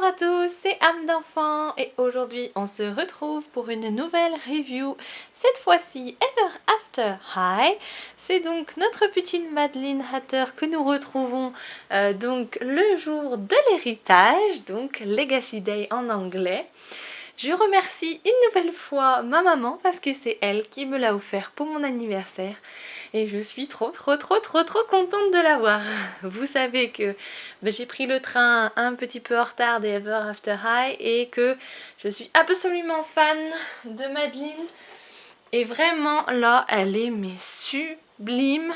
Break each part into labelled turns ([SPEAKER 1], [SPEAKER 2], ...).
[SPEAKER 1] à tous, c'est âme d'enfant et aujourd'hui on se retrouve pour une nouvelle review. Cette fois-ci Ever After High. C'est donc notre petite Madeline Hatter que nous retrouvons donc le jour de l'héritage, donc Legacy Day en anglais. Je remercie une nouvelle fois ma maman parce que c'est elle qui me l'a offert pour mon anniversaire et je suis trop contente de l'avoir. Vous savez que j'ai pris le train un petit peu en retard des Ever After High et que je suis absolument fan de Madeline et vraiment là elle est mais sublime.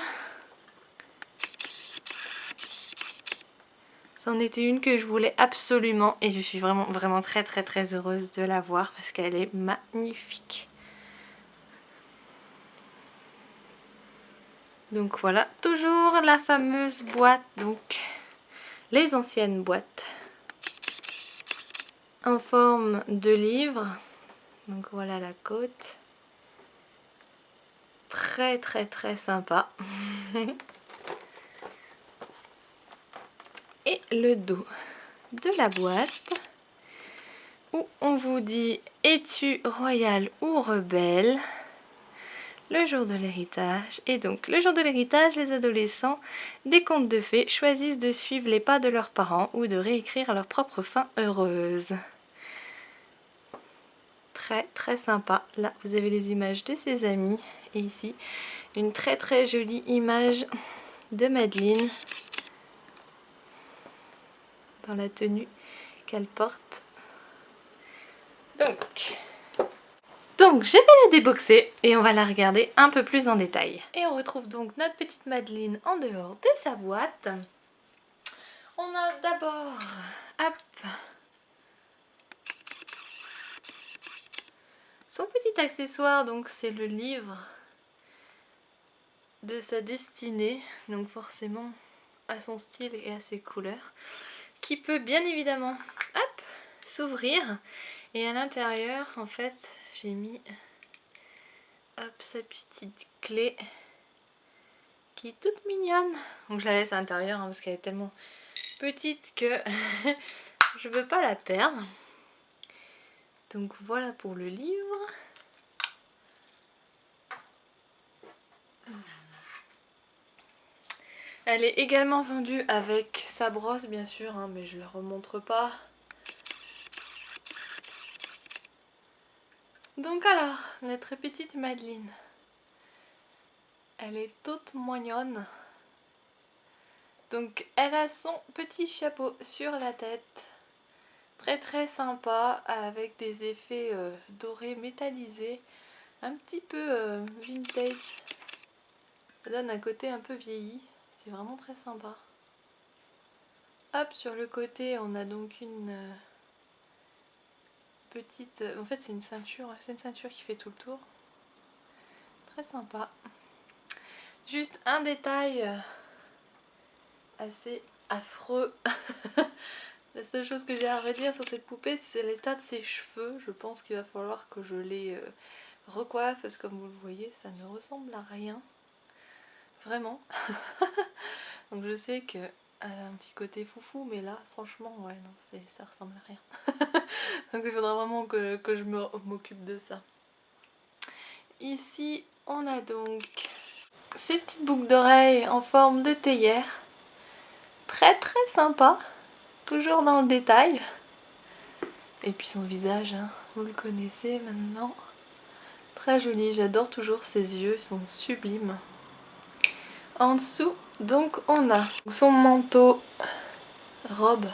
[SPEAKER 1] C'en était une que je voulais absolument et je suis vraiment très heureuse de la voir parce qu'elle est magnifique. Donc voilà, toujours la fameuse boîte, donc les anciennes boîtes en forme de livre. Donc voilà la côte. Très sympa. Et le dos de la boîte où on vous dit es-tu royal ou rebelle? Le jour de l'héritage. Et donc le jour de l'héritage, les adolescents des contes de fées choisissent de suivre les pas de leurs parents ou de réécrire leur propre fin heureuse. Très sympa. Là vous avez les images de ses amis et ici une très jolie image de Madeline dans la tenue qu'elle porte. Donc je vais la déboxer et on va la regarder un peu plus en détail. Et on retrouve donc notre petite Madeline en dehors de sa boîte. On a d'abord, hop, son petit accessoire, donc c'est le livre de sa destinée, donc forcément à son style et à ses couleurs, qui peut bien évidemment, hop, s'ouvrir. Et à l'intérieur, en fait, j'ai mis, hop, sa petite clé qui est toute mignonne. Donc je la laisse à l'intérieur hein, parce qu'elle est tellement petite que je veux pas la perdre. Donc voilà pour le livre. Elle est également vendue avec sa brosse bien sûr, hein, mais je ne la remontre pas. Donc alors, notre petite Madeline, elle est toute mignonne. Donc elle a son petit chapeau sur la tête, très sympa, avec des effets dorés métallisés, un petit peu vintage. Ça donne un côté un peu vieilli, c'est vraiment très sympa. Hop, sur le côté on a donc une petite... En fait c'est une ceinture qui fait tout le tour. Très sympa. Juste un détail assez affreux. La seule chose que j'ai à redire sur cette poupée, c'est l'état de ses cheveux. Je pense qu'il va falloir que je les recoiffe parce que comme vous le voyez, ça ne ressemble à rien. Vraiment. Donc je sais qu'elle a un petit côté foufou, mais là, franchement, ouais, non, ça ressemble à rien. Donc il faudra vraiment que je m'occupe de ça. Ici, on a donc ces petites boucles d'oreilles en forme de théière. Très sympa. Toujours dans le détail. Et puis son visage, hein, vous le connaissez maintenant. Très joli, j'adore toujours ses yeux, ils sont sublimes. En dessous, donc on a son manteau robe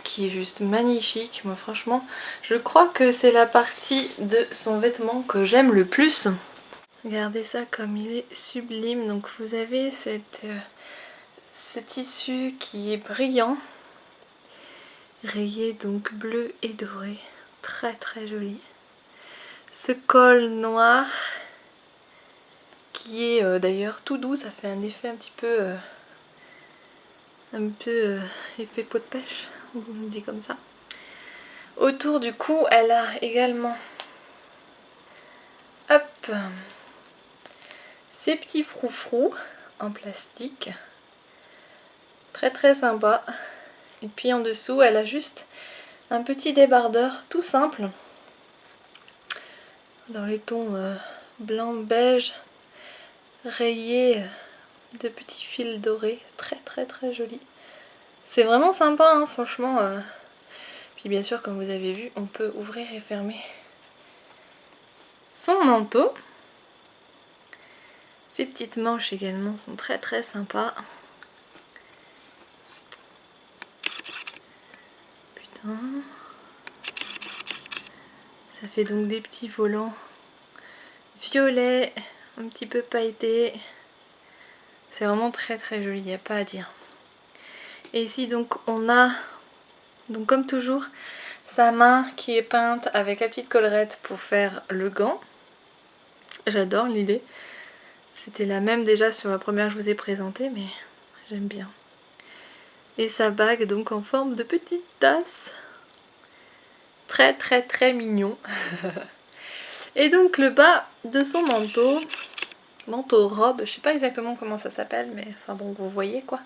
[SPEAKER 1] qui est juste magnifique. Moi franchement, je crois que c'est la partie de son vêtement que j'aime le plus. Regardez ça comme il est sublime. Donc vous avez ce tissu qui est brillant, rayé donc bleu et doré, très joli. Ce col noir qui est d'ailleurs tout doux, ça fait un effet un petit peu effet peau de pêche, on me dit comme ça. Autour du cou, elle a également hop, ces petits froufrous en plastique, très sympa. Et puis en dessous, elle a juste un petit débardeur tout simple. Dans les tons blanc, beige, rayé de petits fils dorés. Très très très joli. C'est vraiment sympa, hein, franchement. Puis bien sûr, comme vous avez vu, on peut ouvrir et fermer son manteau. Ces petites manches également sont très très sympas. Putain. Ça fait donc des petits volants violets, un petit peu pailletés. C'est vraiment très très joli, il n'y a pas à dire. Et ici donc on a, donc comme toujours, sa main qui est peinte avec la petite collerette pour faire le gant. J'adore l'idée. C'était la même déjà sur la première que je vous ai présentée, mais j'aime bien. Et sa bague donc en forme de petite tasse. Très très très mignon. Et donc le bas de son manteau robe, je sais pas exactement comment ça s'appelle, mais enfin bon, vous voyez quoi.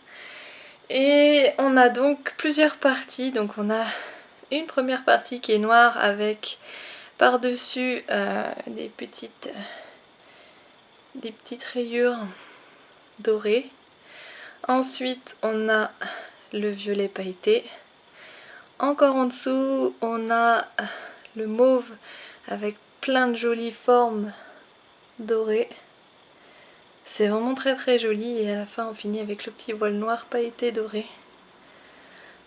[SPEAKER 1] Et on a donc plusieurs parties. Donc on a une première partie qui est noire avec par-dessus des petites rayures dorées. Ensuite on a le violet pailleté. Encore en dessous on a le mauve avec plein de jolies formes dorées. C'est vraiment très très joli et à la fin on finit avec le petit voile noir pailleté doré.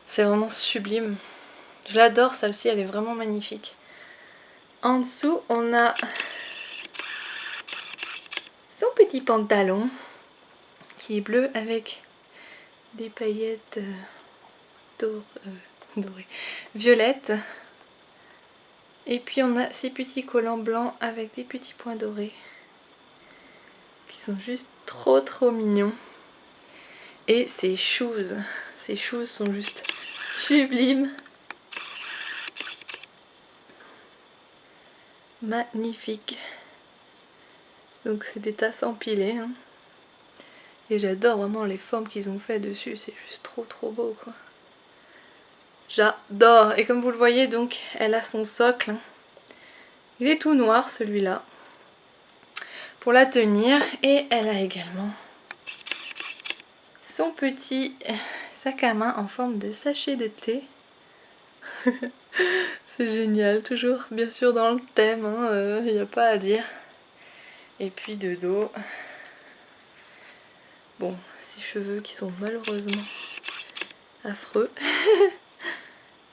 [SPEAKER 1] C'est vraiment sublime. Je l'adore, celle-ci, elle est vraiment magnifique. En dessous on a son petit pantalon qui est bleu avec des paillettes dorées, violettes. Et puis on a ces petits collants blancs avec des petits points dorés qui sont juste trop trop mignons. Et ces shoes sont juste sublimes. Magnifiques. Donc c'est des tasses empilées. Hein. Et j'adore vraiment les formes qu'ils ont fait dessus. C'est juste trop trop beau quoi. J'adore. Et comme vous le voyez donc elle a son socle. Il est tout noir celui-là. Pour la tenir. Et elle a également son petit sac à main en forme de sachet de thé. C'est génial, toujours bien sûr dans le thème, il n'y a pas à dire. Et puis de dos, bon, ces cheveux qui sont malheureusement affreux,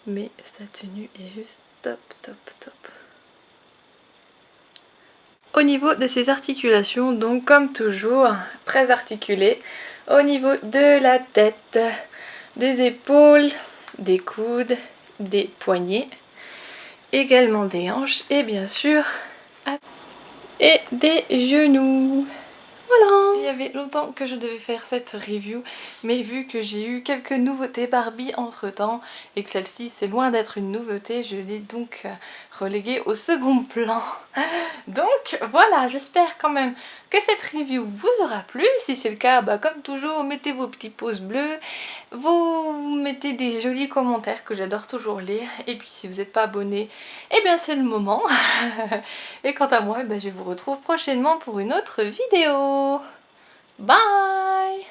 [SPEAKER 1] mais sa tenue est juste top top top. Au niveau de ses articulations, donc comme toujours, très articulées. Au niveau de la tête, des épaules, des coudes, des poignets, également des hanches et bien sûr et des genoux. Voilà. Il y avait longtemps que je devais faire cette review, mais vu que j'ai eu quelques nouveautés Barbie entre temps et que celle-ci c'est loin d'être une nouveauté, je l'ai donc reléguée au second plan. Donc voilà, j'espère quand même que cette review vous aura plu. Si c'est le cas, bah, comme toujours, mettez vos petits pouces bleus, vous mettez des jolis commentaires que j'adore toujours lire. Et puis si vous n'êtes pas abonné, eh bien c'est le moment. Et quant à moi, je vous retrouve prochainement pour une autre vidéo. Bye!